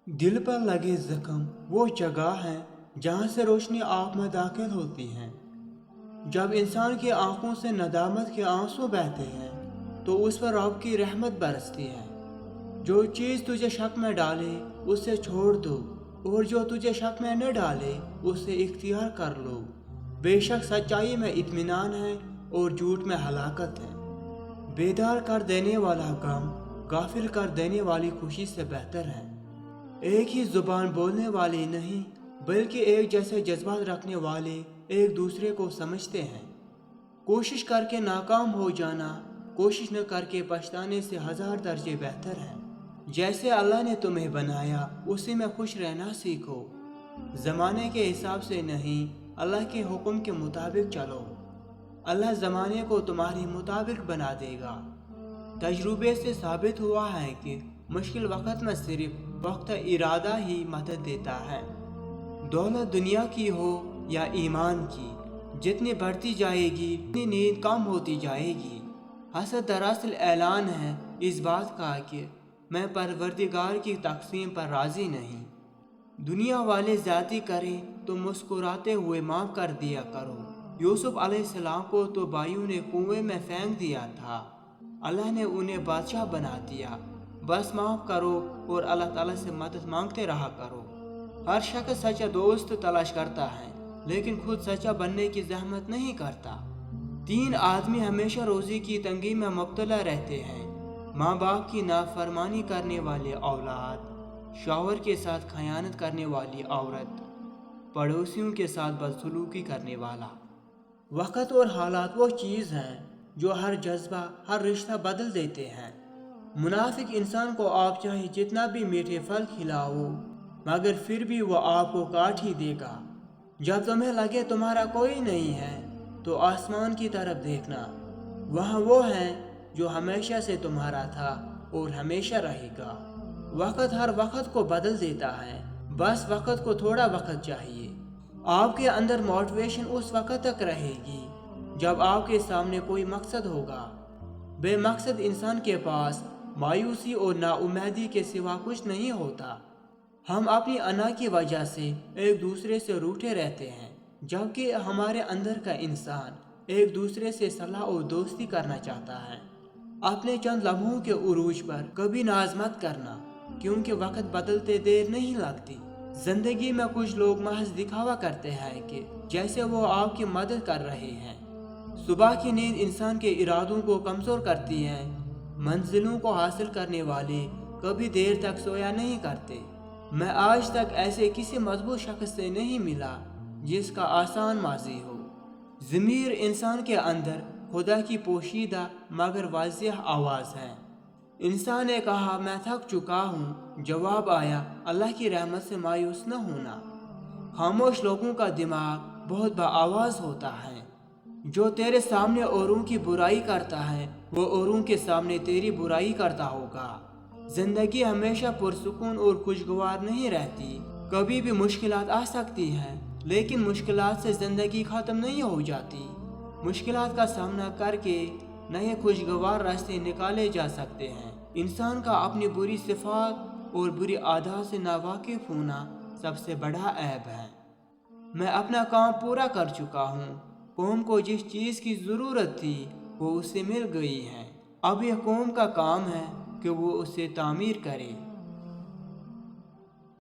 दिल पर लगे जख्म वो जगह है जहाँ से रोशनी आँख में दाखिल होती है। जब इंसान की आंखों से नदामत के आंसू बहते हैं तो उस पर रब की रहमत बरसती है। जो चीज़ तुझे शक में डाले उसे छोड़ दो, और जो तुझे शक में न डाले उसे इख्तियार कर लो। बेशक सच्चाई में इत्मीनान है और झूठ में हलाकत है। बेदार कर देने वाला गम गाफिल कर देने वाली खुशी से बेहतर है। एक ही जुबान बोलने वाले नहीं बल्कि एक जैसे जज्बात रखने वाले एक दूसरे को समझते हैं। कोशिश करके नाकाम हो जाना कोशिश न करके पछताने से 1000 दर्जे बेहतर है। जैसे अल्लाह ने तुम्हें बनाया उसी में खुश रहना सीखो। ज़माने के हिसाब से नहीं, अल्लाह के हुक्म के मुताबिक चलो। अल्लाह ज़माने को तुम्हारे मुताबिक बना देगा। तजुर्बे से साबित हुआ है कि मुश्किल वक्त में सिर्फ वक्त इरादा ही मदद देता है। दौलत दुनिया की हो या ईमान की, जितनी बढ़ती जाएगी उतनी नींद कम होती जाएगी। हसद दरअसल ऐलान है इस बात का कि मैं परवरदिगार की तकसीम पर राज़ी नहीं। दुनिया वाले ज़्यादती करें तो मुस्कुराते हुए माफ़ कर दिया करो। यूसुफ अलैहिस्सलाम को तो भाइयों ने कुएं में फेंक दिया था, अल्लाह ने उन्हें बादशाह बना दिया। बस माफ़ करो और अल्लाह ताला से मदद मांगते रहा करो। हर शख्स सच्चा दोस्त तलाश करता है लेकिन खुद सच्चा बनने की जहमत नहीं करता। 3 आदमी हमेशा रोज़ी की तंगी में मुब्तला रहते हैं: माँ बाप की नाफरमानी करने वाले औलाद, शौहर के साथ खयानत करने वाली औरत, पड़ोसियों के साथ बदसलूकी करने वाला। वक़्त और हालात वो चीज़ हैं जो हर जज्बा हर रिश्ता बदल देते हैं। मुनाफिक इंसान को आप चाहे जितना भी मीठे फल खिलाओ मगर फिर भी वो आपको काट ही देगा। जब तुम्हें लगे तुम्हारा कोई नहीं है तो आसमान की तरफ देखना, वहाँ वो है जो हमेशा से तुम्हारा था और हमेशा रहेगा। वक़्त हर वक़्त को बदल देता है, बस वक़्त को थोड़ा वक़्त चाहिए। आपके अंदर मोटिवेशन उस वक़्त तक रहेगी जब आपके सामने कोई मकसद होगा। बेमकसद इंसान के पास मायूसी और नाउम्मीदी के सिवा कुछ नहीं होता। हम अपनी अना की वजह से एक दूसरे से रूठे रहते हैं, जबकि हमारे अंदर का इंसान एक दूसरे से सलाह और दोस्ती करना चाहता है। अपने चंद लम्हों के उरूज पर कभी नाज मत करना, क्योंकि वक्त बदलते देर नहीं लगती। जिंदगी में कुछ लोग महज दिखावा करते हैं कि जैसे वो आपकी मदद कर रहे हैं। सुबह की नींद इंसान के इरादों को कमज़ोर करती है। मंजिलों को हासिल करने वाले कभी देर तक सोया नहीं करते। मैं आज तक ऐसे किसी मजबूत शख्स से नहीं मिला जिसका आसान माजी हो। ज़मीर इंसान के अंदर खुदा की पोशीदा मगर वाज़ेह आवाज़ है। इंसान ने कहा मैं थक चुका हूँ, जवाब आया अल्लाह की रहमत से मायूस न होना। खामोश लोगों का दिमाग बहुत बाआवाज़ होता है। जो तेरे सामने औरों की बुराई करता है वो औरों के सामने तेरी बुराई करता होगा। जिंदगी हमेशा पुरसुकून और खुशगवार नहीं रहती। कभी भी मुश्किलात आ सकती हैं, लेकिन मुश्किलात से ज़िंदगी ख़त्म नहीं हो जाती। मुश्किलात का सामना करके नए खुशगवार रास्ते निकाले जा सकते हैं। इंसान का अपनी बुरी सिफात और बुरी आदत से नावाकिफ़ होना सबसे बड़ा ऐब है। मैं अपना काम पूरा कर चुका हूँ। कौम को जिस चीज़ की ज़रूरत थी वो उसे मिल गई है। अब यह कौम का काम है कि वो उसे तामीर करे।